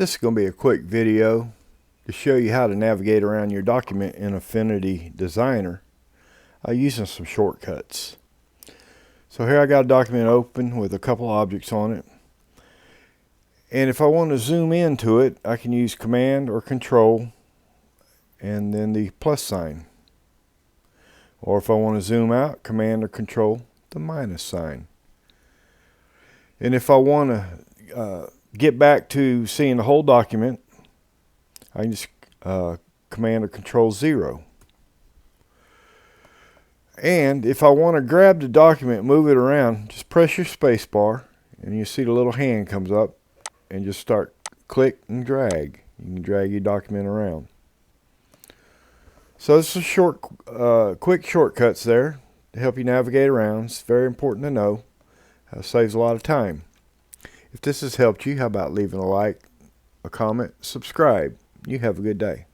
This is going to be a quick video to show you how to navigate around your document in Affinity Designer using some shortcuts. So here I got a document open with a couple objects on it. And if I want to zoom into it, I can use Command or Control and then the plus sign. Or if I want to zoom out, Command or Control, the minus sign. And if I want to get back to seeing the whole document, I can just Command or Control 0. And if I want to grab the document, move it around, just press your space bar and you see the little hand comes up and just start click and drag. You can drag your document around. So this is short, quick shortcuts there to help you navigate around. It's very important to know. Saves a lot of time. If this has helped you, how about leaving a like, a comment, subscribe. You have a good day.